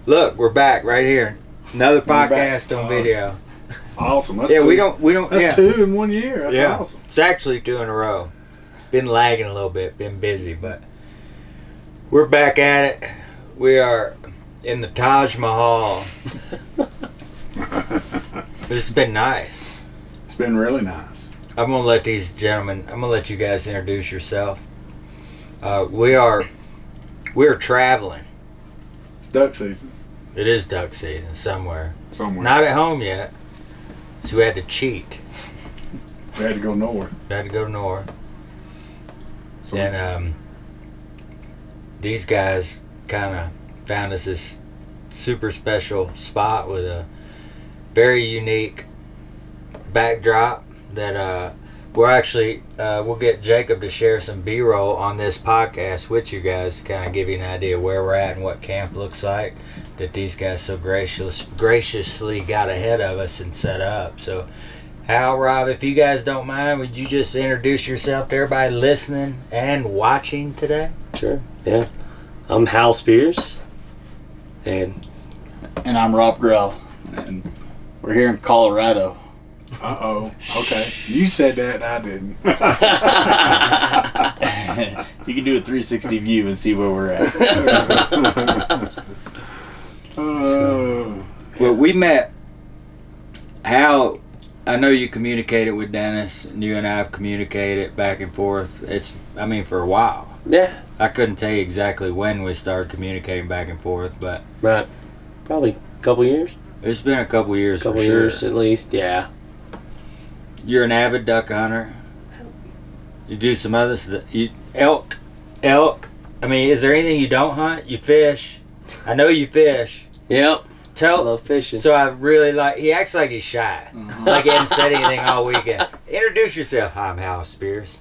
Look, we're back right here. Another podcast on video. Awesome. That's Yeah, two. we don't. That's 2 in 1 year. That's awesome. It's actually 2 in a row. Been lagging a little bit, been busy, but we're back at it. We are in the Taj Mahal. This has been nice. It's been really nice. I'm gonna let these gentlemen. I'm gonna let you guys introduce yourself. We are traveling. It's duck season. It is duck season somewhere. Somewhere. Not at home yet. So we had to cheat. We had to go north. We had to go north. So, And these guys kind of found us this super special spot with a very unique backdrop that we're actually we'll get Jacob to share some B-roll on this podcast with you guys to kind of give you an idea where we're at and what camp looks like that these guys so graciously got ahead of us and set up. So Hal, Rob, if you guys don't mind, would you just introduce yourself to everybody listening and watching today? Sure, yeah. I'm Hal Spears. And I'm Rob Grell. And we're here in Colorado. Uh-oh. Okay. You said that, I didn't. You can do a 360 view and see where we're at. Well, we met Hal. I know you communicated with Dennis, and you and I have communicated back and forth. For a while. yeah, I couldn't tell you exactly when we started communicating back and forth, but right. Probably a couple years. it's been a couple years Couple for sure. years at least, yeah. You're an avid duck hunter. You do some other stuff. Elk. I mean, is there anything you don't hunt? You fish. I know you fish. Yep. I Tell. love fishing. So I really like. He acts like he's shy. Like he hasn't said anything all weekend. Introduce yourself. I'm Hal Spears.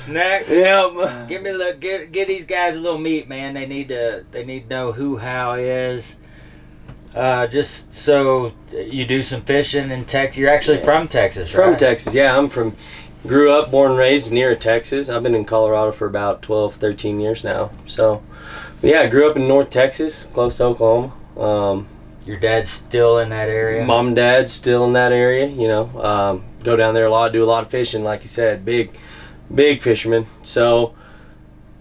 Next. Yep. Give me a look. Give these guys a little meat, man. They need to know who Hal is. Just so you do some fishing in Texas. You're actually from Texas, right? From Texas, yeah. Grew up, born and raised near Texas. I've been in Colorado for about 12, 13 years now. So, yeah, I grew up in North Texas, close to Oklahoma. Your dad's still in that area? Mom and dad still in that area, go down there a lot, do a lot of fishing, like you said, big fisherman. So,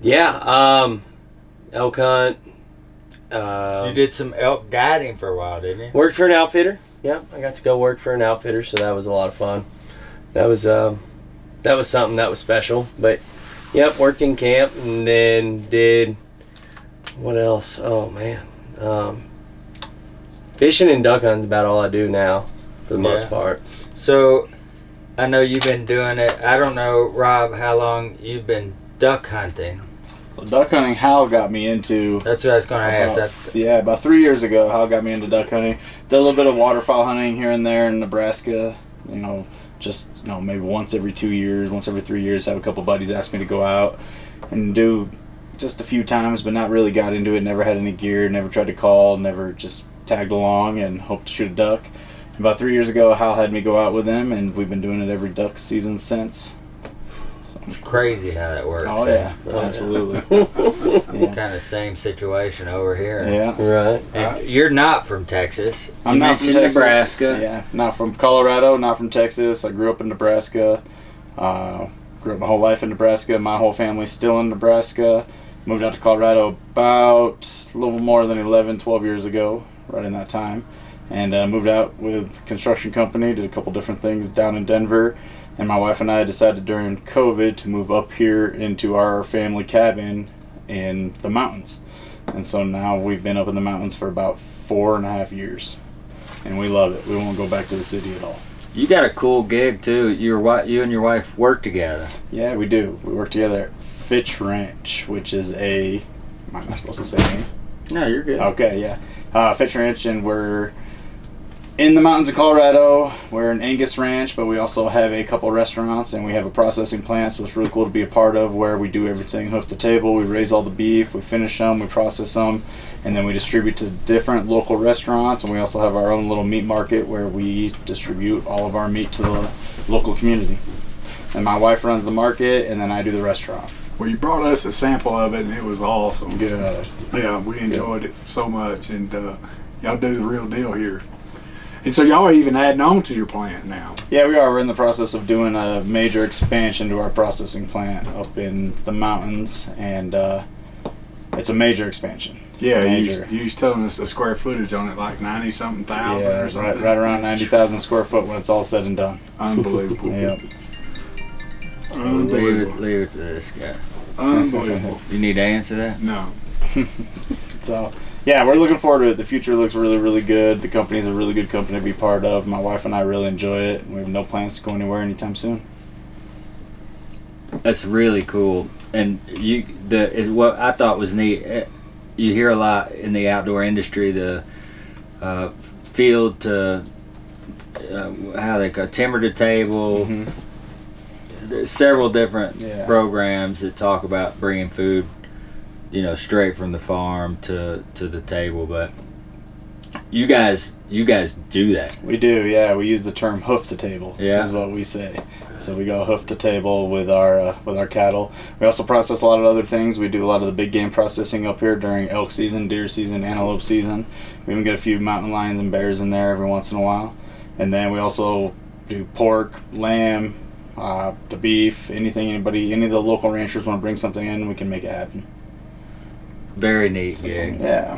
yeah, elk hunt. You did some elk guiding for a while, didn't you? Worked for an outfitter. Yeah, I got to go work for an outfitter, so that was a lot of fun. That was something that was special. But, yep, worked in camp and then did, what else? Oh, man. Fishing and duck hunting's about all I do now, for the most part. So, I know you've been doing it. I don't know, Rob, how long you've been duck hunting. Well, duck hunting, Hal got me into. That's what I was going to ask. About 3 years ago, Hal got me into duck hunting. Did a little bit of waterfowl hunting here and there in Nebraska. Maybe once every 2 years, once every 3 years, have a couple buddies ask me to go out and do just a few times, but not really got into it. Never had any gear, never tried to call, never just tagged along and hoped to shoot a duck. About 3 years ago, Hal had me go out with him, and we've been doing it every duck season since. It's crazy how that works. Oh, yeah. Absolutely. Kind of same situation over here. Yeah. Right. And you're not from Texas. I'm not from Texas. Nebraska. Yeah, not from Colorado, not from Texas. I grew up in Nebraska. Grew up my whole life in Nebraska. My whole family's still in Nebraska. Moved out to Colorado about a little more than 11, 12 years ago, right in that time. And moved out with construction company, did a couple different things down in Denver. And my wife and I decided during COVID to move up here into our family cabin in the mountains. And so now we've been up in the mountains for about 4.5 years. And we love it. We won't go back to the city at all. You got a cool gig too. You and your wife work together. Yeah, we do. We work together at Fitch Ranch, which is am I not supposed to say name? No, you're good. Okay, yeah. Fitch Ranch, and we're in the mountains of Colorado. We're an Angus ranch, but we also have a couple restaurants, and we have a processing plant, so it's really cool to be a part of, where we do everything hoof to table. We raise all the beef, we finish them, we process them, and then we distribute to different local restaurants. And we also have our own little meat market where we distribute all of our meat to the local community. And my wife runs the market, and then I do the restaurant. Well, you brought us a sample of it, and it was awesome. Good. Yeah, we enjoyed it so much, and y'all do the real deal here. And so y'all are even adding on to your plant now. Yeah, we are. We're in the process of doing a major expansion to our processing plant up in the mountains, and it's a major expansion. Yeah, Major. you was telling us the square footage on it, like 90-something thousand Yeah, or something. right around 90,000 square foot when it's all said and done. Unbelievable. Yep. Unbelievable. Leave it to this guy. Unbelievable. You need to answer that? No. So, yeah, we're looking forward to it. The future looks really, really good. The company's a really good company to be part of. My wife and I really enjoy it. We have no plans to go anywhere anytime soon. That's really cool. And what I thought was neat. You hear a lot in the outdoor industry, the field to how they call timber to table. Mm-hmm. There's several different Yeah. programs that talk about bringing food, straight from the farm to the table. But you guys do that. We do, yeah. We use the term hoof to table. Yeah. Is what we say. So we go hoof to table with our cattle. We also process a lot of other things. We do a lot of the big game processing up here during elk season, deer season, antelope season. We even get a few mountain lions and bears in there every once in a while. And then we also do pork, lamb, the beef, any of the local ranchers want to bring something in, we can make it happen. Very neat. Yeah.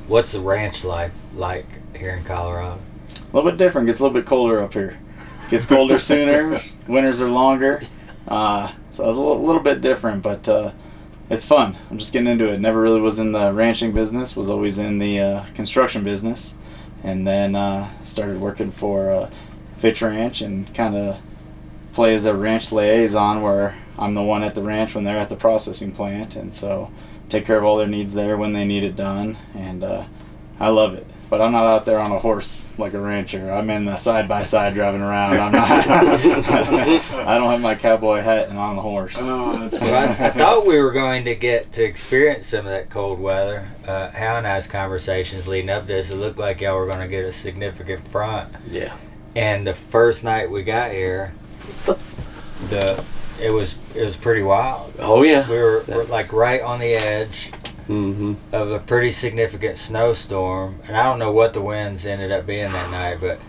What's the ranch life like here in Colorado? A little bit different. Gets a little bit colder up here. Gets colder sooner. Winters are longer. So it's a little bit different, but it's fun. I'm just getting into it. Never really was in the ranching business. Was always in the construction business, and then started working for Fitch Ranch and kind of play as a ranch liaison, where I'm the one at the ranch when they're at the processing plant, and so take care of all their needs there when they need it done, and I love it. But I'm not out there on a horse like a rancher. I'm in the side-by-side driving around. I'm not. I don't have my cowboy hat and on the horse. Oh, that's Well, fun. I thought we were going to get to experience some of that cold weather. Hal and I's conversations leading up to this, it looked like y'all were going to get a significant front. Yeah. And the first night we got here, it was pretty wild. Oh yeah. We're like right on the edge Mm-hmm. of a pretty significant snowstorm, and I don't know what the winds ended up being that night, but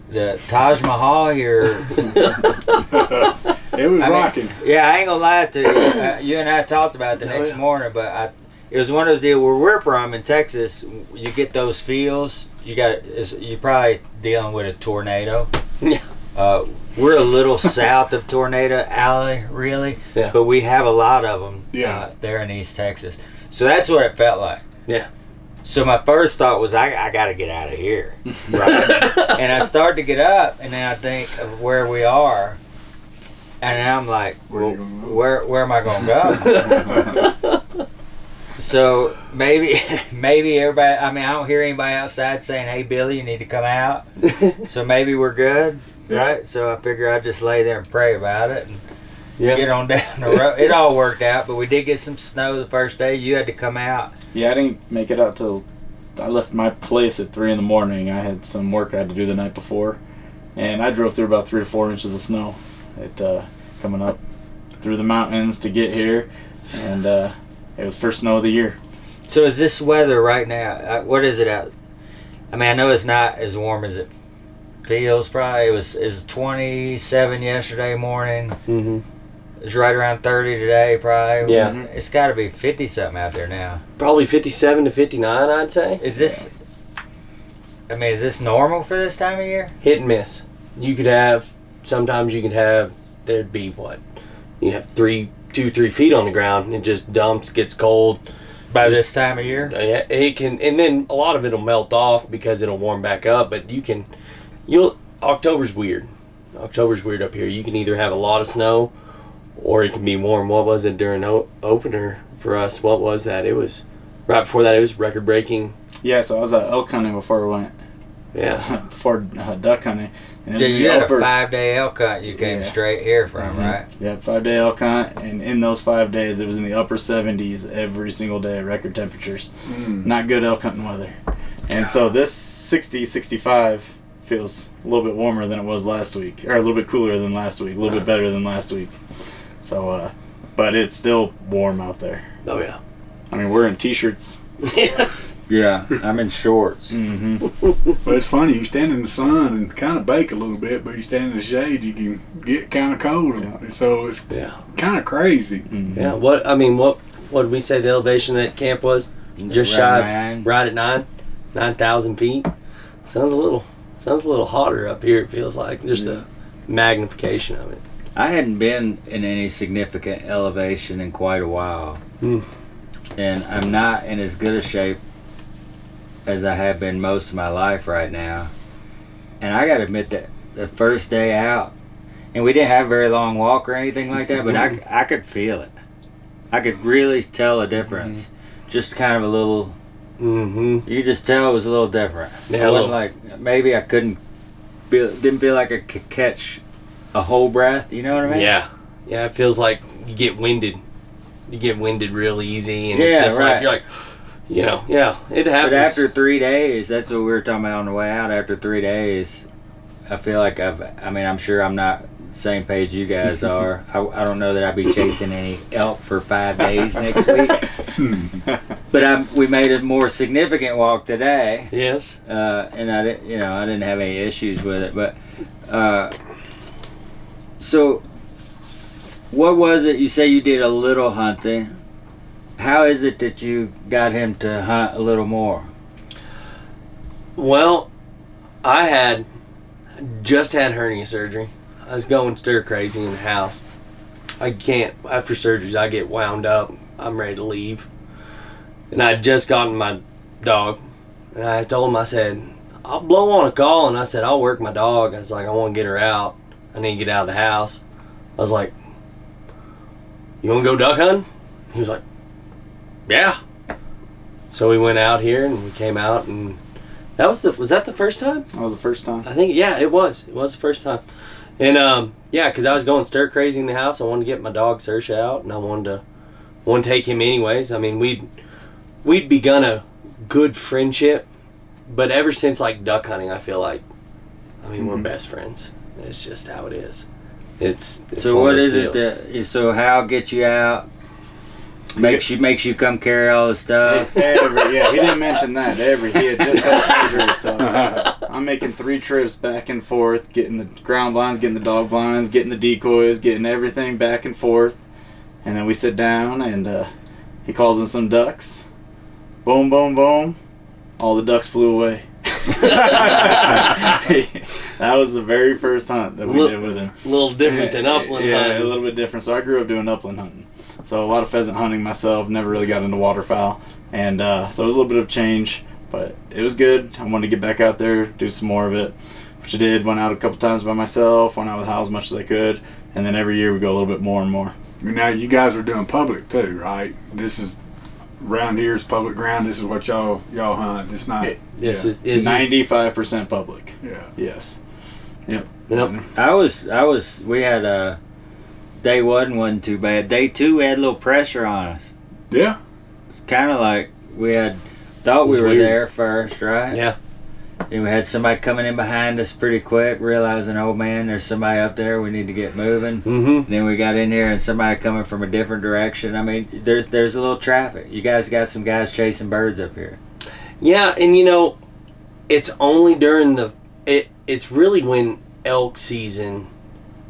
the Taj Mahal here. It was rocking. Yeah, I ain't gonna lie to you. You and I talked about it the next morning, but it was one of those deals where we're from in Texas. You get those feels. You're probably dealing with a tornado. Yeah. We're a little south of Tornado Alley, really, Yeah. but we have a lot of them Yeah. there in East Texas. So that's what it felt like. Yeah. So my first thought was, I got to get out of here. Right? And I start to get up, and then I think of where we are, and then I'm like, well, where am I going to go? So maybe everybody, I don't hear anybody outside saying, hey, Billy, you need to come out. So maybe we're good, right? So I figure I'd just lay there and pray about it. And get on down the road. It all worked out, but we did get some snow the first day. You had to come out. Yeah, I didn't make it out till I left my place at 3 a.m. I had some work I had to do the night before, and I drove through about 3 to 4 inches of snow. Coming up through the mountains to get here, and it was first snow of the year. So is this weather right now? What is it out? I know it's not as warm as it feels. Probably it was 27 yesterday morning. Mm-hmm. It's right around 30 today, probably. Yeah. It's got to be 50 something out there now. Probably 57 to 59, I'd say. Is this? Is this normal for this time of year? Hit and miss. Sometimes you could have, there'd be what? You have 2-3 feet on the ground, and it just dumps, gets cold. By this time of year? Yeah, it can, and then a lot of it'll melt off because it'll warm back up, but October's weird. October's weird up here. You can either have a lot of snow, or it can be warm. What was it during opener for us? What was that? It was right before that. It was record breaking. Yeah, so I was elk hunting before we went. Yeah. Before duck hunting. And You had a 5-day elk hunt you came straight here from, Mm-hmm. right? Yeah, 5-day elk hunt, and in those 5 days, it was in the upper 70s every single day, record temperatures. Not good elk hunting weather. And so this 60, 65 feels a little bit warmer than it was last week, or a little bit cooler than last week, a little bit better than last week. So but it's still warm out there. Oh yeah. I mean, we're in t-shirts. Yeah. Yeah, I'm in shorts. Mm-hmm. But it's funny, you stand in the sun and kind of bake a little bit, but you stand in the shade, you can get kind of cold. Yeah. So it's Yeah. kind of crazy. Mm-hmm. Yeah. What did we say the elevation at camp was? Just shy of, right at 9,000 feet. Sounds a little hotter up here. It feels like just the magnification of it. I hadn't been in any significant elevation in quite a while. And I'm not in as good a shape as I have been most of my life right now. And I gotta admit that the first day out, and we didn't have a very long walk or anything like that, but I could feel it. I could really tell a difference. Just kind of a little, you just tell it was a little different. Yeah, I wasn't like, maybe I didn't feel like I could catch a whole breath, you know what I mean? Yeah. Yeah, it feels like you get winded. You get winded real easy, and Yeah, it's just right. like, you're like, it happens. But after 3 days, that's what we were talking about on the way out. After 3 days, I feel like I'm sure I'm not the same page you guys are. I don't know that I'd be chasing any elk for 5 days next week. But we made a more significant walk today. Yes. And I didn't have any issues with it. But so, what was it? You say you did a little hunting. How is it that you got him to hunt a little more? Well, I just had hernia surgery. I was going stir crazy in the house. I can't, after surgeries, I get wound up. I'm ready to leave. And I had just gotten my dog. And I told him, I said, I'll blow on a call. And I said, I'll work my dog. I was like, I want to get her out. I need to get out of the house. I was like, you want to go duck hunting? He was like, yeah. So we went out here and we came out, and was that the first time? That was the first time. I think, yeah, it was the first time. And yeah, because I was going stir crazy in the house. I wanted to get my dog Saoirse out, and I wanted to take him anyways. I mean, we'd begun a good friendship, but ever since like duck hunting, I feel like, we're best friends. It's just how it is. It's so what is it that? So Hal gets you out, makes you come carry all the stuff. He didn't mention that. He had just had surgery, so I'm making 3 trips back and forth, getting the ground blinds, getting the dog blinds, getting the decoys, getting everything back and forth, and then we sit down and he calls in some ducks. Boom, boom, boom. All the ducks flew away. That was the very first hunt that we did with him. A little different than upland hunting. Yeah, a little bit different. So I grew up doing upland hunting. So a lot of pheasant hunting myself, never really got into waterfowl. And so it was a little bit of change, but it was good. I wanted to get back out there, do some more of it, which I did. Went out a couple times by myself, went out with Hal as much as I could. And then every year we go a little bit more and more. Now, you guys are doing public too, right? This is around here is public ground. This is what y'all hunt. It's not. This is 95% public. Yeah. Yes. Yep. We had day 1 wasn't too bad. Day 2 we had a little pressure on us. Yeah. It's kind of like thought we were weird. there first, right? Yeah. And we had somebody coming in behind us pretty quick, realizing, oh man, there's somebody up there. We need to get moving. Mm-hmm. And then we got in here and somebody coming from a different direction. I mean, there's a little traffic. You guys got some guys chasing birds up here. Yeah, and it's only during it's really when elk season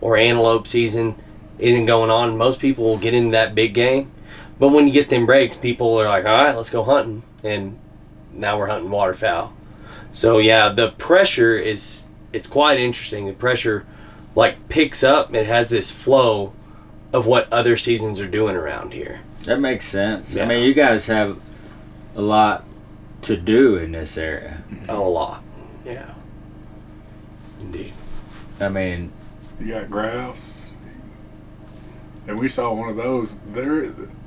or antelope season isn't going on. Most people will get into that big game. But when you get them breaks, people are like, all right, let's go hunting. And now we're hunting waterfowl. So yeah, the pressure it's quite interesting. The pressure picks up. It has this flow of what other seasons are doing around here. That makes sense. Yeah. I mean, you guys have a lot to do in this area. Oh, a lot. Yeah. Indeed. I mean, You got grouse. And we saw one of those.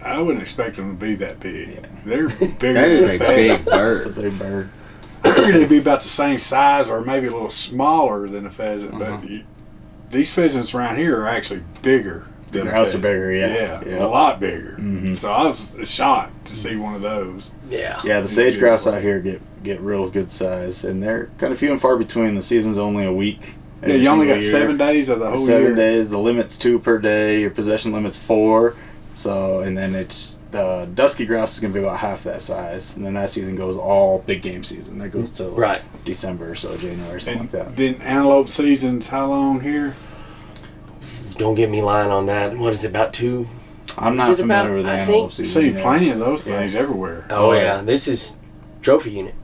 I wouldn't expect them to be that big. Yeah. They're bigger that is than a pheasant. big It's a bird. big bird. I figured they'd be about the same size or maybe a little smaller than a pheasant. But these pheasants around here are actually bigger. The than a grouse are pheasant. bigger, yeah. A lot bigger. Mhm. So I was shocked to see one of those. Yeah. Yeah, the sage grouse out here get real good size, and they're kind of few and far between. The season's only a week. Yeah, every you only single got year. 7 days of the whole 7 year. days. The limit's 2 per day. Your possession limit's 4. So, and then it's the dusky grouse is going to be about half that size, and then that season goes all big game season. That goes till Right. December, so January, something like that. Then antelope season's how long here? Don't get me lying on that. What is it, about 2? I'm Is not it familiar about- with the I antelope think- season. See yet. plenty of those things everywhere. Oh, yeah. This is trophy unit.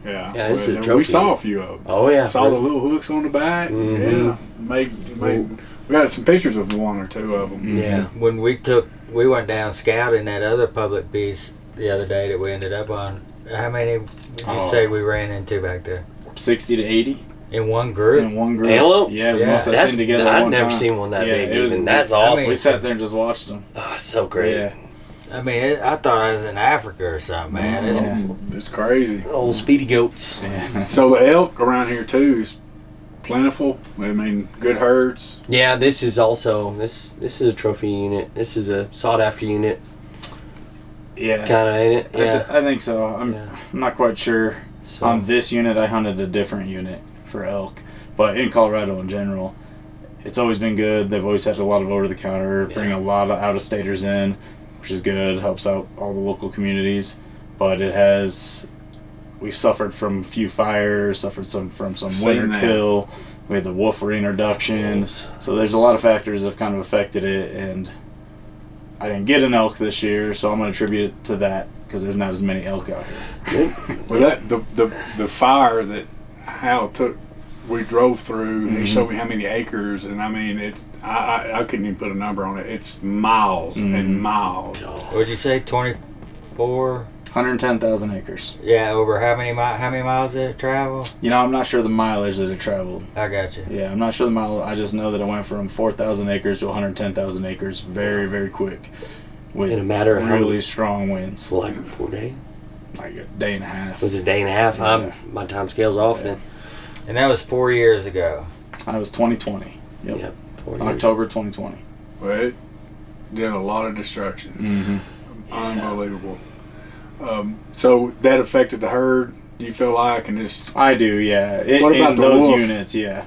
Yeah, Yeah, this is a we trophy saw a unit. few of them. Oh, yeah. Saw the little hooks on the back. Mhm. Yeah, we got some pictures of one or two of them. Yeah. When we went down scouting that other public piece the other day that we ended up on. How many would you say we ran into back there 60 to 80 in one group? in one group. Antelope? Yeah, it was Yeah. most of us seen together at I've one never time. seen one that Yeah, big. it was- Even that's I awesome. mean, We sat there and just watched them. Oh, it's so great. Yeah. I mean, I thought I was in Africa or something, man. It's, Yeah. It's crazy. Old speedy goats. Yeah. So the elk around here too is plentiful. I mean, good herds. Yeah, this is also this is a trophy unit. This is a sought after unit, Yeah. kind of, ain't it? Yeah. I think so. I'm not quite sure. So On this unit, I hunted a different unit for elk, but in Colorado in general, it's always been good. They've always had a lot of over-the-counter, bring a lot of out-of-staters in, which is good. Helps out all the local communities, but we've suffered from a few fires, suffered from some Seen winter that. kill. We had the wolf reintroduction, Wolves. so there's a lot of factors that have kind of affected it, and I didn't get an elk this year, so I'm going to attribute it to that because there's not as many elk out here. Well, that the fire that Hal took, we drove through. And he showed me how many acres, and I mean, it's I couldn't even put a number on it. It's miles and miles. what'd you say? 24? 110,000 acres. Yeah, over how many miles did it travel? You know, I'm not sure the mileage that it traveled. I got you. Yeah, I'm not sure the mile. I just know that it went from 4,000 acres to 110,000 acres very, very quick. With In a matter of how really many- strong winds. like 4 days. Like a day and a half. Was it a day and a half? Yeah. My time scale's off then. And that was 4 years ago. I was 2020. Yep. Yep. 4 years. October 2020. Well, it did a lot of destruction. Mm-hmm. Unbelievable. So that affected the herd. You feel like, and this I do, yeah. What about in the those wolf? units? Yeah.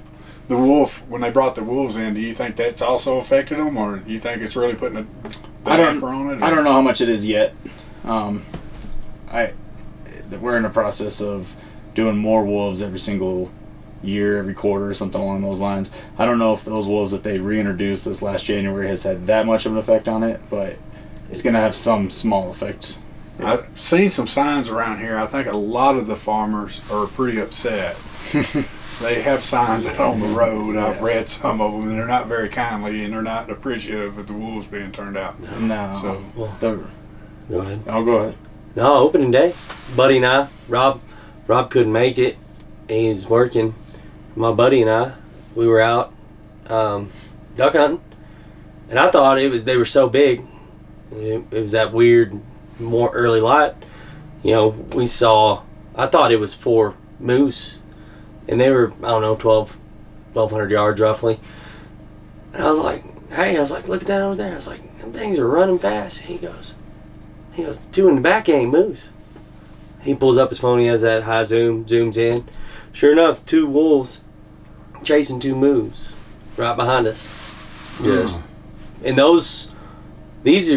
the wolf, when they brought the wolves in, do you think that's also affected them, or do you think it's really putting the I don't- hamper on it? I don't know how much it is yet. We're in the process of doing more wolves every single year, every quarter, something along those lines. I don't know if those wolves that they reintroduced this last January has had that much of an effect on it, but it's going to have some small effect. I've seen some signs around here. I think a lot of the farmers are pretty upset. They have signs out on the road. I've Yes. read some of them, and they're not very kindly, and they're not appreciative of the wolves being turned out. No. So- Go ahead. I'll go ahead. No, opening day. Buddy and I, Rob couldn't make it. He's working. My buddy and I, we were out duck hunting, and I thought they were so big. It was that weird, more early light. You know, I thought it was 4 moose, and they were, I don't know, 1,200 yards roughly. And I was like, look at that over there. I was like, them things are running fast. And he goes, 2 in the back ain't moose. He pulls up his phone, he has that high zoom, zooms in. Sure enough, 2 wolves chasing 2 moose right behind us. Just, and these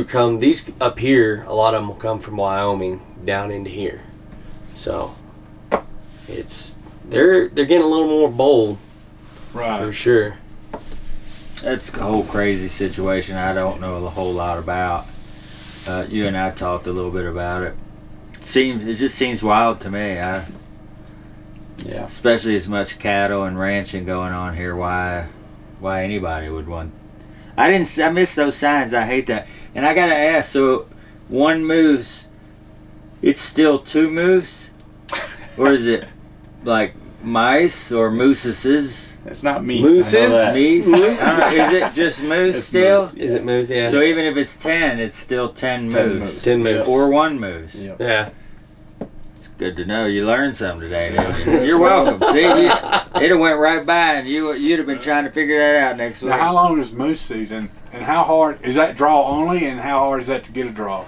up here, a lot of them will come from Wyoming down into here. So they're getting a little more bold for Right. sure. That's a whole crazy situation I don't know a whole lot about. You and I talked a little bit about it. It just seems wild to me. Yeah. Especially as much cattle and ranching going on here. Why anybody would want? I missed those signs. I hate that. And I gotta ask. So, one moose, it's still 2 moose, or is it like mice or mooses? It's not meat. Mooses? I know that. Meese? I don't know, is it just moose It's still? moose. Is it moose? Yeah. So even if it's 10, it's still 10 10 moose. moose. 10 moose. Yes. Or 1 moose. Yep. yeah. It's good to know. You learned something today, didn't you? You're welcome. See, it'd have went right by, and you'd have been trying to figure that out next week. Now, how long is moose season, and how hard is that draw only, and how hard is that to get a draw?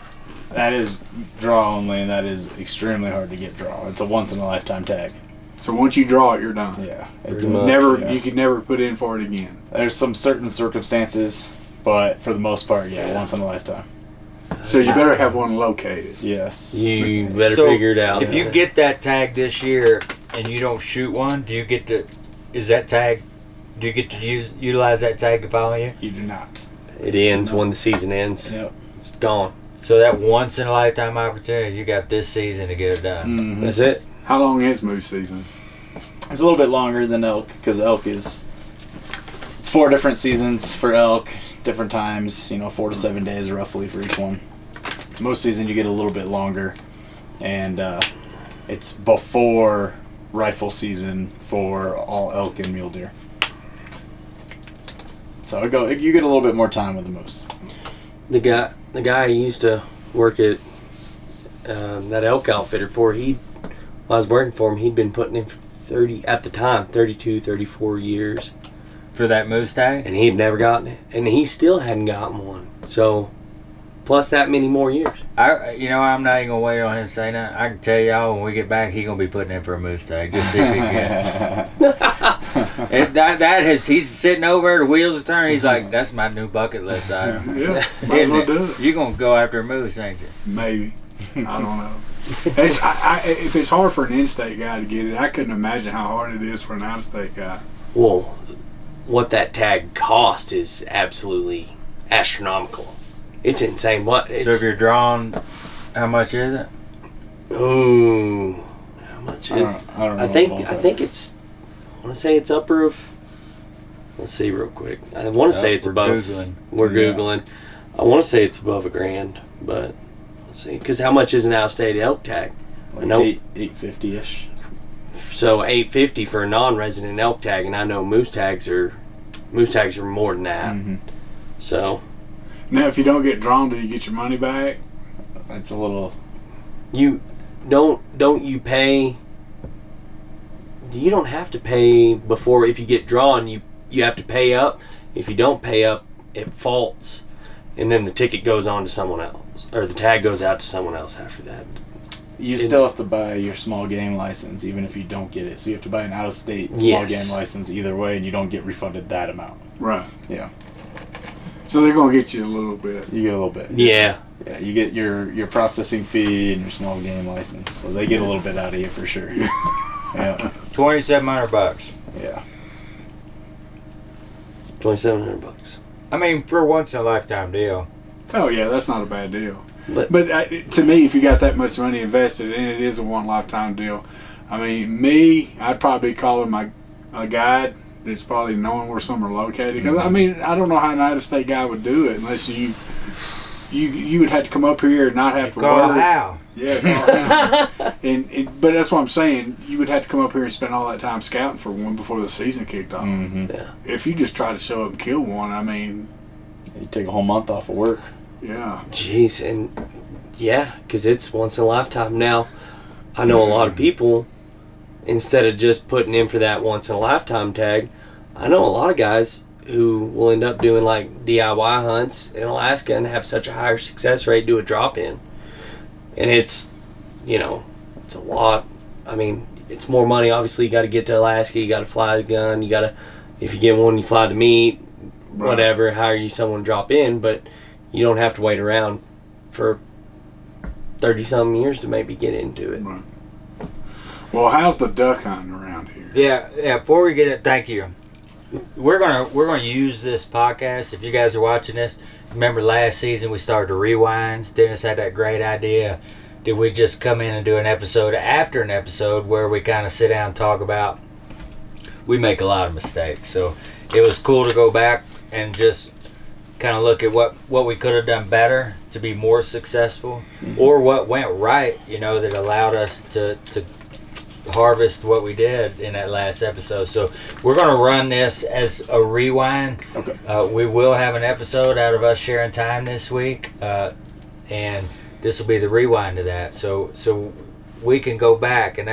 That is draw only, and that is extremely hard to get draw. It's a once in a lifetime tag. So once you draw it, you're done. Yeah. It's Pretty much, Never, yeah. you could never put in for it again. There's some certain circumstances, but for the most part, yeah, once in a lifetime. So you better have one located. Yes. You better So, figure it out. If you get that tag this year and you don't shoot one, do you get to utilize that tag the following year? You do not. It ends when the season ends. Yep. It's gone. So that once in a lifetime opportunity, you got this season to get it done. Mhm. That's it. How long is moose season? It's a little bit longer than elk because elk it's 4 different seasons for elk, different times. 4 to 7 days roughly for each one. Most season you get a little bit longer, and it's before rifle season for all elk and mule deer. So you get a little bit more time with the moose. The guy who used to work at that elk outfitter for, while I was working for him, he'd been putting in for 32, 34 years. For that moose tag? And he'd never gotten it. And he still hadn't gotten one. So, plus that many more years. I'm not even going to wait on him to say nothing. I can tell y'all when we get back, he's going to be putting in for a moose tag. Just see if he can get it. He's sitting over there, the wheels are turning. He's like, that's my new bucket list item. Yeah, might as well do it. You're going to go after a moose, ain't you? Maybe. I don't know. If it's hard for an in-state guy to get it, I couldn't imagine how hard it is for an out-of-state guy. Well, what that tag cost is absolutely astronomical. It's insane. So if you're drawing, how much is it? Ooh, how much is? I don't know. I think it's. I want to say it's upper of. Let's see real quick. I want to say it's above. Googling. We're googling. I want to say it's above $1,000, but let's see. Because how much is an out-of-state elk tag? Like I know $850-ish. So $850 for a non-resident elk tag, and I know moose tags are more than that. Mm-hmm. So Now, if you don't get drawn, do you get your money back? It's a little. you don't you pay. You don't have to pay before. If you get drawn, you have to pay up. If you don't pay up, it faults, and then the ticket goes on to someone else, or the tag goes out to someone else after that. You still have to buy your small game license, even if you don't get it. So you have to buy an out-of-state small game license either way, and you don't get refunded that amount. Right. Yeah. So they're going to get you a little bit. You get a little bit. Yeah. Yeah, you get your processing fee and your small game license. So they get a little bit out of you for sure. Yeah. $2,700. Yeah. $2,700. I mean, for a once in a lifetime deal. Oh, yeah, that's not a bad deal. But to me, if you got that much money invested, and it is a one lifetime deal, I mean, I'd probably be calling a guide that's probably knowing where some are located. Because I mean, I don't know how an out-of-state guy would do it unless you would have to come up here and not have to Call worry. Hal. Yeah, call Hal. But that's what I'm saying. You would have to come up here and spend all that time scouting for one before the season kicked off. Mm-hmm. yeah. If you just try to show up and kill one, I mean, You take a whole month off of work. yeah. Jeez, and yeah, because it's once in a lifetime. Now, I know a lot of people, instead of just putting in for that once in a lifetime tag, I know a lot of guys who will end up doing like DIY hunts in Alaska and have such a higher success rate, do a drop in. And it's a lot. I mean, it's more money. Obviously, you got to get to Alaska, you got to fly the gun, if you get one, you fly the meat, whatever, hire you someone to drop in, but you don't have to wait around for 30-some years to maybe get into it. Right. Well, how's the duck hunting around here? Yeah. Before we get it, thank you. We're gonna use this podcast. If you guys are watching this, remember last season we started the rewinds. Dennis had that great idea. Did we just come in and do an episode after an episode where we kind of sit down and talk about? We make a lot of mistakes, so it was cool to go back and just kind of look at what we could have done better to be more successful, or what went right, that allowed us to harvest what we did in that last episode. So we're going to run this as a rewind. Okay. We will have an episode out of us sharing time this week, and this will be the rewind to that. So we can go back, and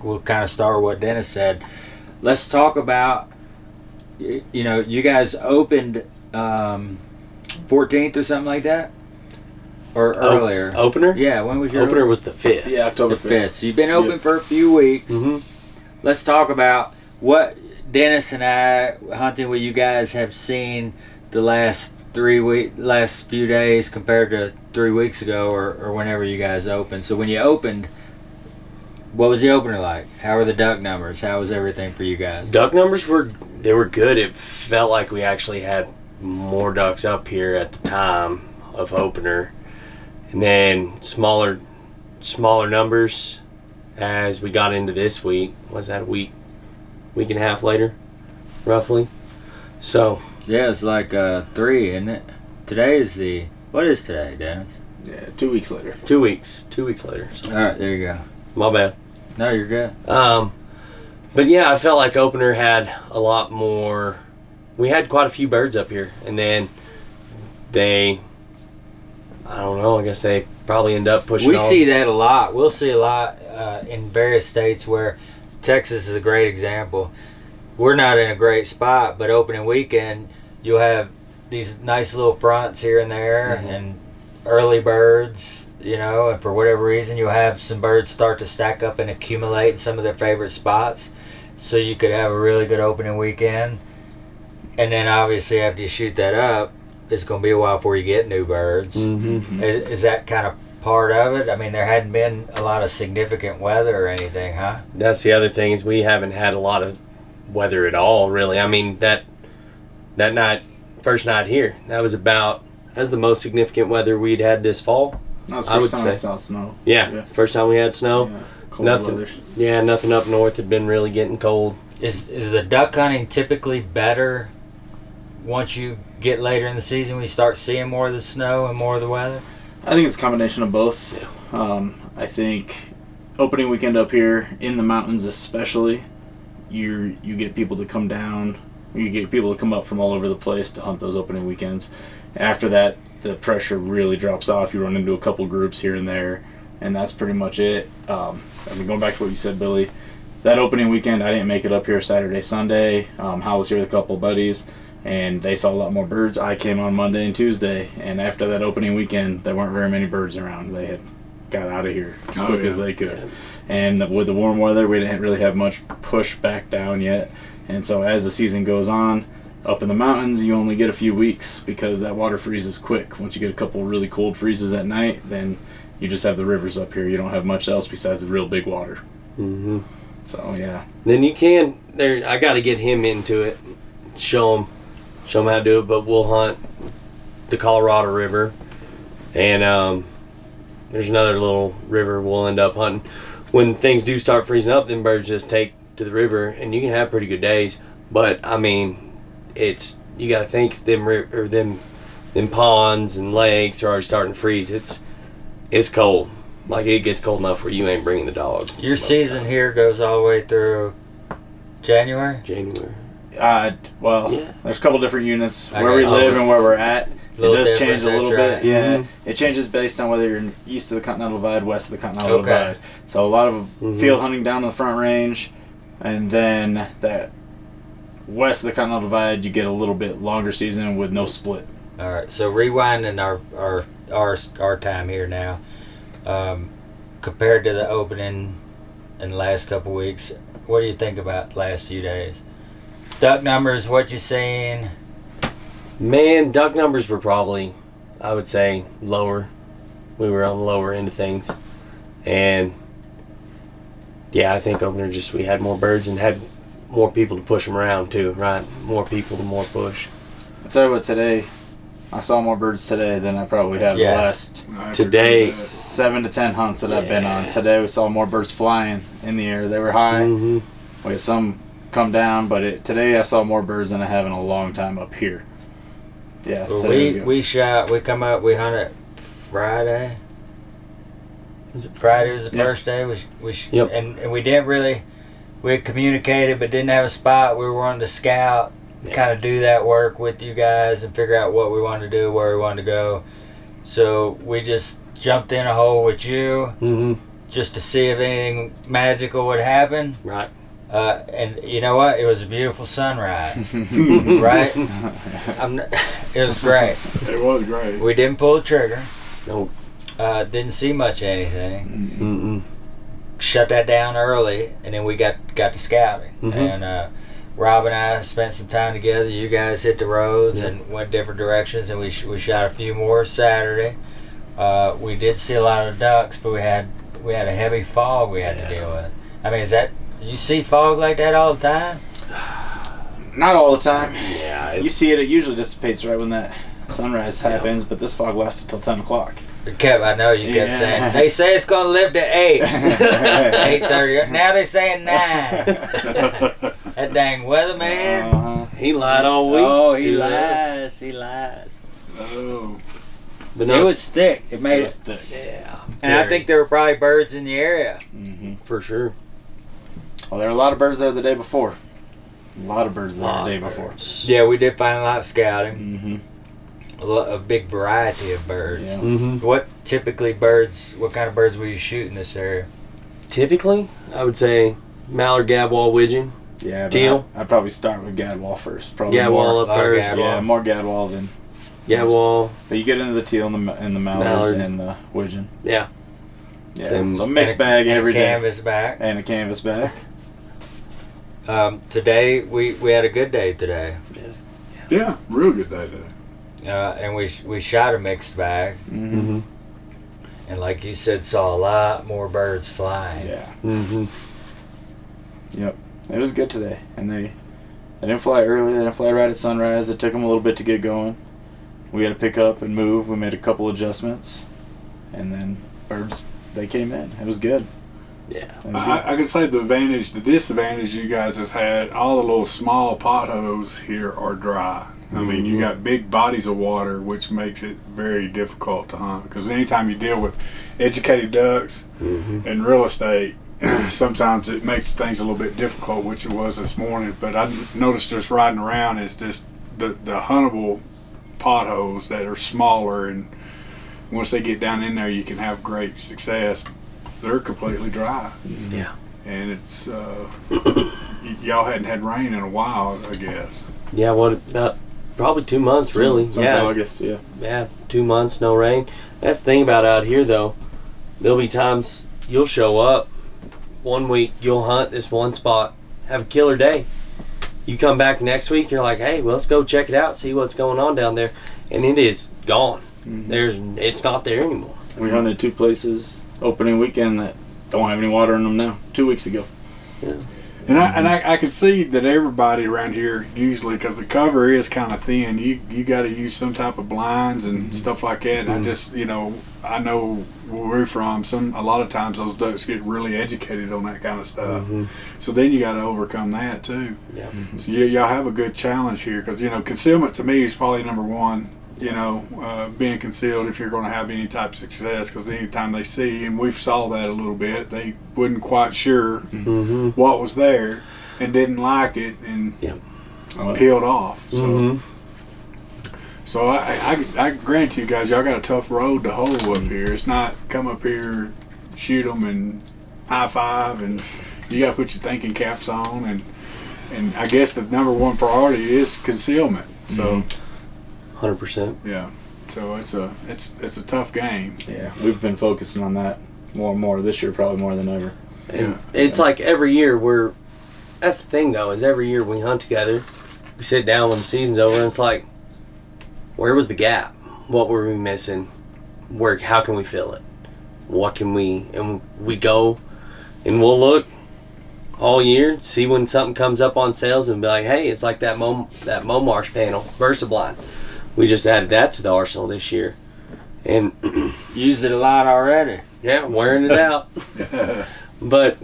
we'll kind of start what Dennis said. Let's talk about, you guys opened 14th or something like that? Or earlier. Opener? Yeah, when was your Opener was the 5th. Yeah, October the 5th. 5th. So you've been open for a few weeks. Mm-hmm. Let's talk about what Dennis and I, hunting with you guys, have seen the last last few days compared to 3 weeks ago, or whenever you guys opened? So when you opened, what was the opener like? How were the duck numbers? How was everything for you guys? Duck numbers were good. It felt like we actually had more ducks up here at the time of opener, and then smaller numbers as we got into this week. Was that a week and a half later, roughly? So Yeah, it's like 3, isn't it? Today is what is today, Dennis? Yeah, 2 weeks later. 2 weeks later. So. All right, there you go. My bad. No, you're good. But yeah, I felt like opener had a lot more. We had quite a few birds up here, and then I don't know, I guess they probably end up pushing We on. see that a lot. We'll see a lot in various states, where Texas is a great example. We're not in a great spot, but opening weekend, you'll have these nice little fronts here and there, and early birds, and for whatever reason, you'll have some birds start to stack up and accumulate in some of their favorite spots. So you could have a really good opening weekend. And then obviously after you shoot that up, it's going to be a while before you get new birds. Mm-hmm. Is that kind of part of it? I mean, there hadn't been a lot of significant weather or anything, huh? That's the other thing, is we haven't had a lot of weather at all, really. I mean, that night, first night here, that was the most significant weather we'd had this fall. That was the I first would time I say. saw snow. Yeah, first time we had snow. Yeah, cold Nothing. weather. Yeah, nothing up north had been really getting cold. Is the duck hunting typically better once you get later in the season, we start seeing more of the snow and more of the weather? I think it's a combination of both. Yeah. I think opening weekend up here in the mountains, especially, you get people to come down. You get people to come up from all over the place to hunt those opening weekends. After that, the pressure really drops off. You run into a couple groups here and there, and that's pretty much it. Going back to what you said, Billy, that opening weekend, I didn't make it up here Saturday, Sunday. Hal was here with a couple buddies, and they saw a lot more birds. I came on Monday and Tuesday, and after that opening weekend, there weren't very many birds around. They had got out of here as quick as they could. And with the warm weather, we didn't really have much push back down yet. And so as the season goes on, up in the mountains, you only get a few weeks because that water freezes quick. Once you get a couple really cold freezes at night, then you just have the rivers up here. You don't have much else besides the real big water. Mm-hmm. So, yeah. Then you can, I got to get him into it, show him how to do it, but we'll hunt the Colorado River, and there's another little river we'll end up hunting. When things do start freezing up, then birds just take to the river, and you can have pretty good days. But I mean, you got to think them ponds and lakes are already starting to freeze. It's cold. Like, it gets cold enough where you ain't bringing the dog. Your season here goes all the way through January? January. Well, Yeah. there's a couple different units I where got we you. live and where we're at. It Little does different, change a little that's bit. right. Yeah, Mhm. it changes based on whether you're east of the Continental Divide, west of the Continental Okay. Divide. So a lot of Mhm. field hunting down the Front Range, and then that west of the Continental Divide, you get a little bit longer season with no split. All right, so rewinding our time here now, compared to the opening in the last couple weeks, what do you think about the last few days? Duck numbers, what you seen? Man, duck numbers were probably, I would say, lower. We were on the lower end of things. And yeah, I think opener we had more birds and had more people to push them around too, right? More people to more push. I'll tell you what, today, I saw more birds today than I probably have Yes. the I last Today- 7 to 10 hunts that I've been on. Yeah. Today we saw more birds flying in the air. They were high. Mm-hmm. We had some come down, but today I saw more birds than I have in a long time up here. Yeah, Well, today was good. we hunted Friday. Was it Friday was the Yep. first day. Yep. And we didn't really, we had communicated but didn't have a spot. We were wanting to scout, Yeah. kind of do that work with you guys and figure out what we wanted to do, where we wanted to go. So we just jumped in a hole with you Mm-hmm. just to see if anything magical would happen. Right. And you know what? It was a beautiful sunrise, right? It was great. It was great. We didn't pull the trigger. Nope. Didn't see much of anything. Mm-mm. Shut that down early, and then we got to scouting. Mhm. And Rob and I spent some time together. You guys hit the roads and went different directions, and we shot a few more Saturday. We did see a lot of ducks, but we had a heavy fog we had to deal with. I mean, you see fog like that all the time? Not all the time. Yeah, You see it usually dissipates right when that sunrise happens, but this fog lasted till 10 o'clock. I know you kept saying, they say it's going to live to 8. 8:30. Now they're saying 9. That dang weatherman. he lied all week. Oh, he to lies. us. He lies. Oh. But It was thick. It made It it. was thick. yeah, And I think there were probably birds in the area. for sure. Well, there were a lot of birds there the day before. A lot of birds there the day before. Yeah, we did find a lot of scouting. Mm-hmm. A big variety of birds. Yeah. What kind of birds were you shooting this area? Typically, I would say mallard, gadwall, widgeon. Yeah, but Teal? I'd probably start with gadwall first. Probably Gadwall more, up first. gadwall. Yeah, more gadwall than. Gadwall. But you get into the teal and the mallards Mallard. and the widgeon. Yeah. Yeah, Same. so mixed bag every day. Canvas back. And a canvas bag. Today we had a good day today, Yeah, real good day today. and we shot a mixed bag, Mm-hmm. and like you said, saw a lot more birds flying. Yeah. Mm-hmm. Yep. It was good today, and they didn't fly early. They didn't fly right at sunrise. It took them a little bit to get going. We had to pick up and move. We made a couple adjustments, and then birds, they came in. It was good. Yeah. It was good. I could say the disadvantage you guys has had, all the little small potholes here are dry. I mean, you got big bodies of water, which makes it very difficult to hunt. Because anytime you deal with educated ducks and real estate, sometimes it makes things a little bit difficult, which it was this morning. But I noticed just riding around, it's just the huntable potholes that are smaller, and once they get down in there, you can have great success. They're completely dry. Yeah. And it's y'all hadn't had rain in a while, I guess. Yeah, what about probably 2 months really. Since August, yeah. Yeah, 2 months, no rain. That's the thing about out here though. There'll be times you'll show up, 1 week you'll hunt this one spot, have a killer day. You come back next week, you're like, hey, well, let's go check it out, see what's going on down there. And it is gone. It's not there anymore. We hunted 2 places opening weekend that don't have any water in them now. 2 weeks ago. Yeah. And I can see that everybody around here usually, because the cover is kind of thin, you got to use some type of blinds and stuff like that. And I just, I know where we're from, a lot of times those ducks get really educated on that kind of stuff. So then you got to overcome that too. Yeah. So y'all have a good challenge here, because concealment to me is probably number one. Being concealed if you're going to have any type of success, because anytime they see, and we saw that a little bit, they wasn't quite sure what was there and didn't like it and peeled off. So I grant you guys, y'all got a tough road to hoe up here. It's not come up here, shoot them and high five, and you got to put your thinking caps on, and I guess the number one priority is concealment. So 100%. yeah, so it's a tough game. Yeah, we've been focusing on that more and more this year, probably more than ever. And it's like every year that's the thing though, is every year we hunt together, we sit down when the season's over, and it's like, where was the gap? What were we missing? How can we fill it? And we go and we'll look all year, see when something comes up on sales and be like, hey, it's like that Momarsh panel, Versablind. We just added that to the arsenal this year. And Used it a lot already. yeah, wearing it out. But,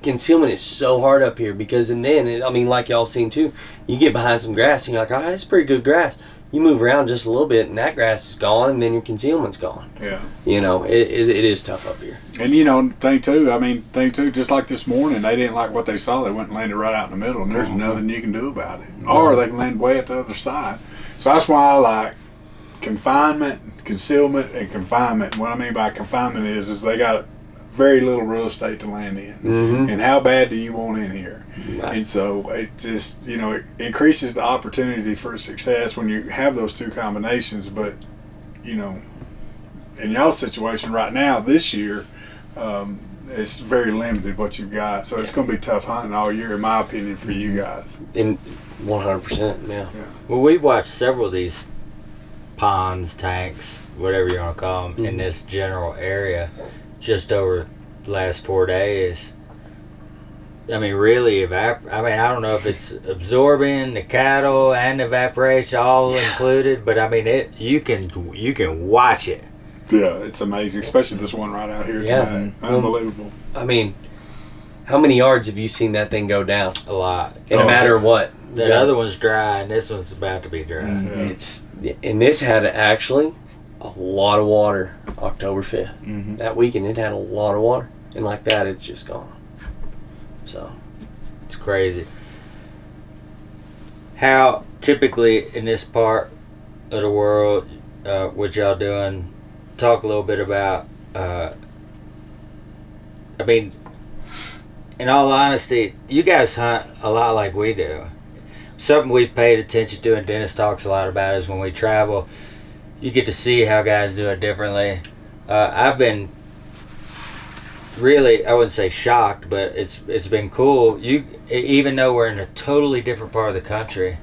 concealment is so hard up here because, like y'all seen too, you get behind some grass and you're like, oh, that's pretty good grass. You move around just a little bit and that grass is gone, and then your concealment's gone. Yeah. It is tough up here. And thing too, just like this morning, they didn't like what they saw. They went and landed right out in the middle, and there's nothing you can do about it. Or they can land way at the other side. So that's why I like confinement, concealment, and confinement. And what I mean by confinement is they got very little real estate to land in. And how bad do you want in here? Right. And so it just, it increases the opportunity for success when you have those two combinations. But, in y'all's situation right now, this year, it's very limited what you've got. So it's going to be tough hunting all year, in my opinion, for you guys. In 100%, yeah. Well, we've watched several of these ponds, tanks, whatever you want to call them, in this general area just over the last 4 days. I mean, really, I don't know if it's absorbing the cattle and evaporation all included, but I mean, you can watch it. Yeah, it's amazing, especially this one right out here tonight. Unbelievable. I mean, how many yards have you seen that thing go down? A lot. In a matter of what? The other one's dry, and this one's about to be dry. And this had actually a lot of water. October 5th, that weekend, it had a lot of water, and like that, it's just gone. So it's crazy. How typically in this part of the world, what y'all doing? Talk a little bit about. I mean, in all honesty, you guys hunt a lot like we do. Something we paid attention to, and Dennis talks a lot about, is when we travel, you get to see how guys do it differently. I've been really, I wouldn't say shocked, but it's been cool. Even though we're in a totally different part of the country,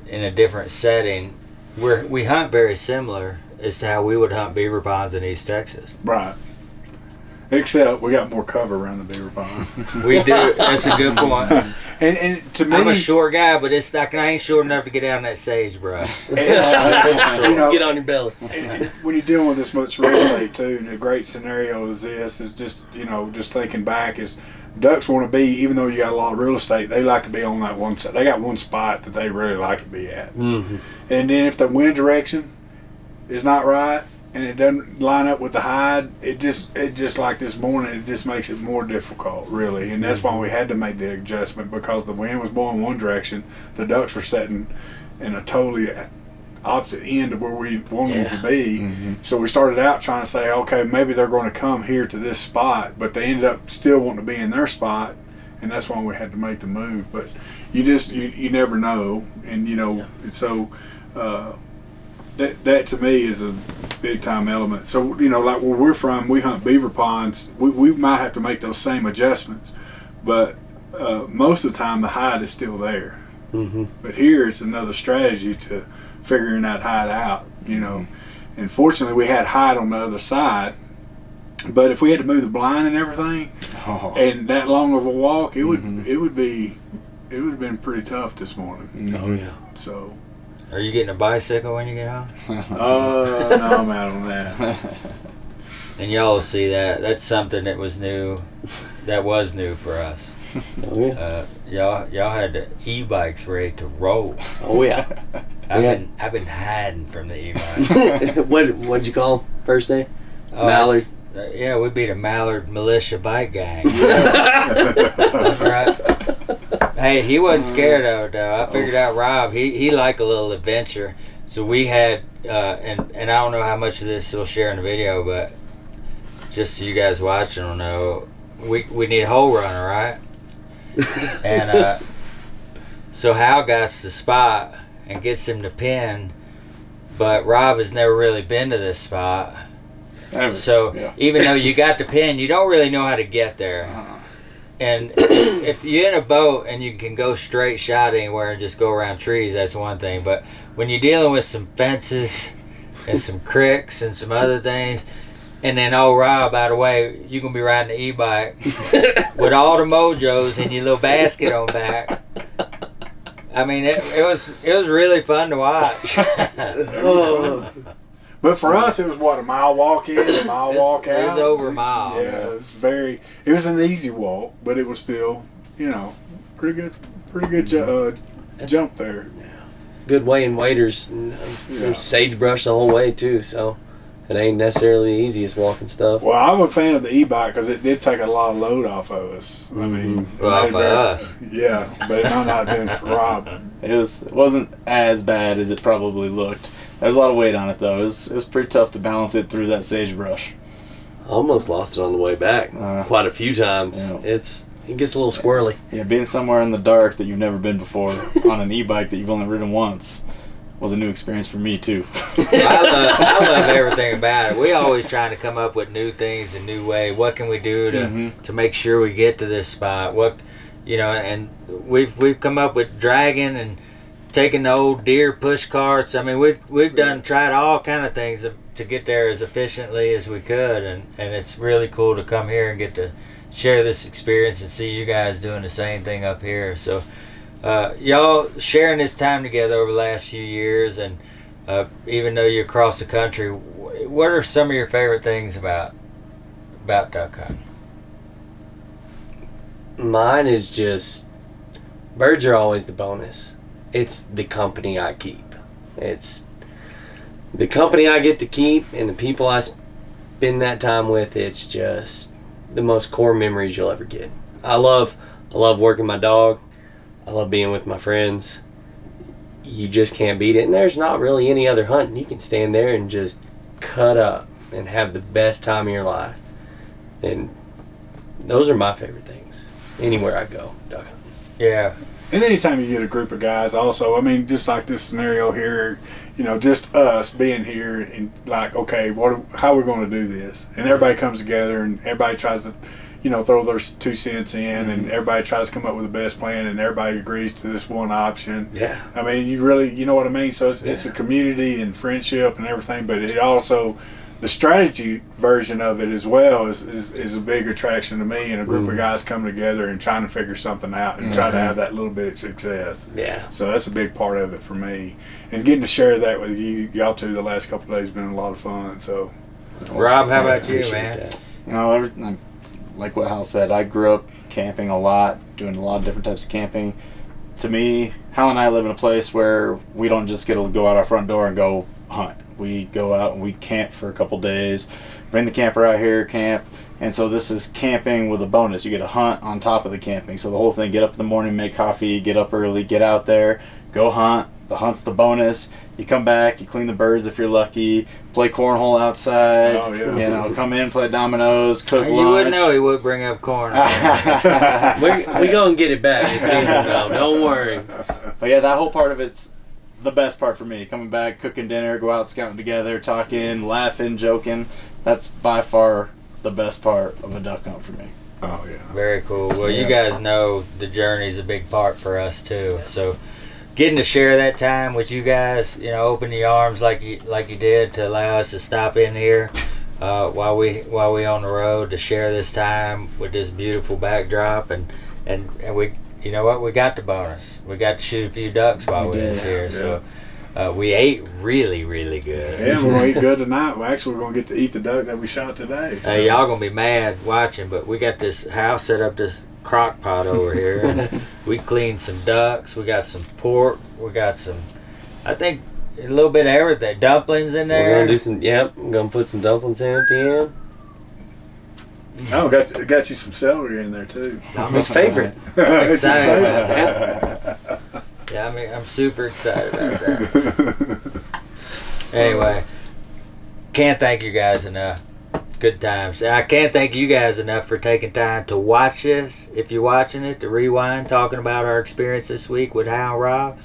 in a different setting, we hunt very similar as to how we would hunt beaver ponds in East Texas. Right. Except we got more cover around the beaver pond. We do. That's a good point. And to me, I'm a short guy, but it's like I ain't short enough to get down that sagebrush. get on your belly. And when you're dealing with this much real estate too, and a great scenario as this is just thinking back is ducks want to be, even though you got a lot of real estate, they like to be on that one side. They got one spot that they really like to be at. And then if the wind direction is not right, and it doesn't line up with the hide, it just like this morning, it just makes it more difficult, really. And that's why we had to make the adjustment, because the wind was blowing one direction, the ducks were sitting in a totally opposite end of where we wanted them to be. So we started out trying to say, okay, maybe they're going to come here to this spot, but they ended up still wanting to be in their spot, and that's why we had to make the move. But you never know, and so that to me is a big time element. So like where we're from, we hunt beaver ponds. We might have to make those same adjustments, but most of the time the hide is still there. But here it's another strategy to figuring that hide out. And fortunately we had hide on the other side. But if we had to move the blind and everything, and that long of a walk, it would have been pretty tough this morning. Oh yeah. So. Are you getting a bicycle when you get home? No, I'm out on that. And y'all will see that. That's something that was new. That was new for us. Oh yeah. Y'all had the e-bikes ready to roll. Oh yeah. I've been hiding from the e-bikes. What'd you call them first day? Mallard. Yeah, we beat a Mallard militia bike gang. Right. Hey, he wasn't scared of it though. I figured out Rob. He liked a little adventure. So we had, and I don't know how much of this we'll share in the video, but just so you guys watching will know, we need a hole runner, right? And so Hal gets the spot and gets him to pin, but Rob has never really been to this spot. So even though you got the pin, you don't really know how to get there. And if you're in a boat and you can go straight shot anywhere and just go around trees, that's one thing. But when you're dealing with some fences and some cricks and some other things, and then Rob, by the way, you're going to be riding the e-bike with all the mojos and your little basket on back. I mean, it was really fun to watch. But for us, it was a mile walk in, a mile walk out. It was over a mile. Yeah, it was an easy walk, but it was still, pretty good jump there. Good weighing waders, sagebrush the whole way too, so it ain't necessarily the easiest walking stuff. Well, I'm a fan of the e-bike because it did take a lot of load off of us. I mean, off of us. Yeah, but it might not have been for Rob. It wasn't as bad as it probably looked. There's a lot of weight on it though. It was pretty tough to balance it through that sagebrush. Almost lost it on the way back quite a few times. Yeah. It gets a little squirrely. Yeah, being somewhere in the dark that you've never been before on an e-bike that you've only ridden once, was a new experience for me too. I love everything about it. We always trying to come up with new things and new way. What can we do to make sure we get to this spot? What, and we've come up with dragging and taking the old deer push carts. I mean, we've tried all kind of things to get there as efficiently as we could, and it's really cool to come here and get to share this experience and see you guys doing the same thing up here. So y'all sharing this time together over the last few years, and even though you're across the country, what are some of your favorite things about duck hunting? Mine is just, birds are always the bonus. It's the company I keep. It's the company I get to keep and the people I spend that time with. It's just the most core memories you'll ever get. I love working my dog. I love being with my friends. You just can't beat it. And there's not really any other hunting. You can stand there and just cut up and have the best time of your life. And those are my favorite things. Anywhere I go, duck hunting. Yeah. And anytime you get a group of guys also, I mean, just like this scenario here, just us being here and like, okay, how are we going to do this? And everybody comes together and everybody tries to, throw their 2 cents in, and everybody tries to come up with the best plan, and everybody agrees to this one option. Yeah. I mean, you know what I mean? So it's a community and friendship and everything, but it also, the strategy version of it as well is a big attraction to me, and a group of guys coming together and trying to figure something out and try to have that little bit of success. Yeah. So that's a big part of it for me. And getting to share that with y'all two the last couple of days has been a lot of fun. So, Rob, how about you, man? That. Like what Hal said, I grew up camping a lot, doing a lot of different types of camping. To me, Hal and I live in a place where we don't just get to go out our front door and go hunt. We go out and we camp for a couple days, bring the camper out here, camp, and so this is camping with a bonus. You get a hunt on top of the camping. So the whole thing, get up in the morning, make coffee, get up early, get out there, go hunt. The hunt's the bonus. You come back, you clean the birds if you're lucky, play cornhole outside, come in, play dominoes, cook lunch. You wouldn't know he would bring up corn. we gonna get it back this evening, though. Don't worry. But yeah, that whole part of it's the best part for me. Coming back, cooking dinner, go out scouting together, talking, laughing, joking. That's by far the best part of a duck hunt for me. Oh yeah. Very cool. Well, you guys know the journey's a big part for us too. So getting to share that time with you guys, open the arms like you did to allow us to stop in here while we on the road to share this time with this beautiful backdrop, and we, we got the bonus. We got to shoot a few ducks while we was here. Yeah. So we ate really, really good. Yeah, we're gonna eat good tonight. Well, actually, we're gonna get to eat the duck that we shot today. So. Hey, y'all gonna be mad watching, but we got this house set up, this crock pot over here, and we cleaned some ducks, we got some pork, we got some, I think, a little bit of everything. Dumplings in there. We're gonna do some, we're gonna put some dumplings in at the end. Oh, got you some celery in there too. His favorite. I'm excited about that. Yeah, I mean, I'm super excited about that. Anyway, can't thank you guys enough. Good times. I can't thank you guys enough for taking time to watch this. If you're watching it, to rewind, talking about our experience this week with Hal and Rob.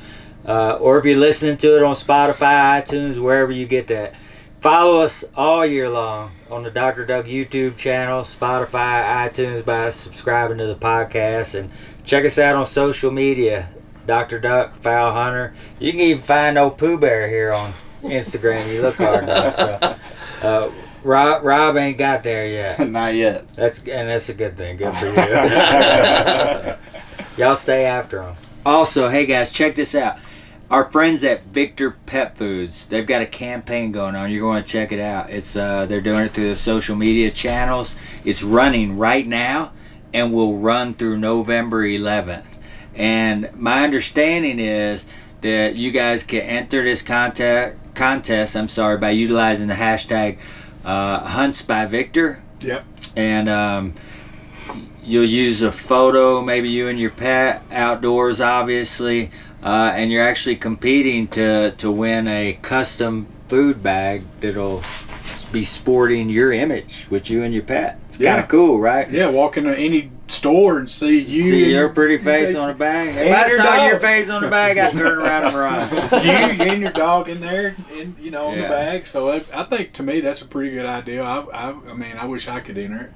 Or if you're listening to it on Spotify, iTunes, wherever you get that. Follow us all year long on the Dr. Duck YouTube channel, Spotify, iTunes, by subscribing to the podcast. And check us out on social media, Dr. Duck, Fowl Hunter. You can even find old Pooh Bear here on Instagram. You look hard enough. So, Rob ain't got there yet. Not yet. That's a good thing. Good for you. Y'all stay after them. Also, hey guys, check this out. Our friends at Victor Pet Foods, they've got a campaign going on. You're going to check it out. It's they're doing it through the social media channels. It's running right now and will run through November 11th. And my understanding is that you guys can enter this contest by utilizing the hashtag Hunts by Victor. Yep. And you'll use a photo, maybe you and your pet, outdoors obviously, and you're actually competing to win a custom food bag that'll be sporting your image with you and your pet. It's Yeah. kind of cool, right? Yeah, walk into any store and see you. See your and- pretty face on a bag. If And I your saw dog. your face on the bag, I'd turn around and run. you and your dog in there, and on Yeah. the bag. So I think to me that's a pretty good idea. I mean, I wish I could enter it.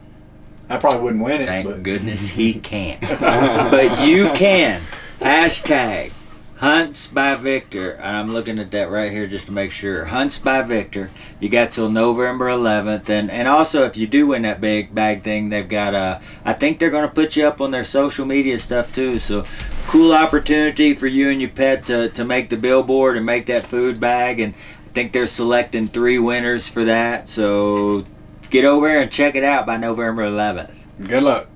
I probably wouldn't win it, Thank but goodness he can't. But you can. Hashtag Hunts by Victor. And I'm looking at that right here just to make sure. Hunts by Victor. You got till November 11th. And also, if you do win that big bag thing, they've got I think they're going to put you up on their social media stuff too. So cool opportunity for you and your pet to make the billboard and make that food bag. And I think they're selecting 3 winners for that. So get over there and check it out by November 11th. good luck.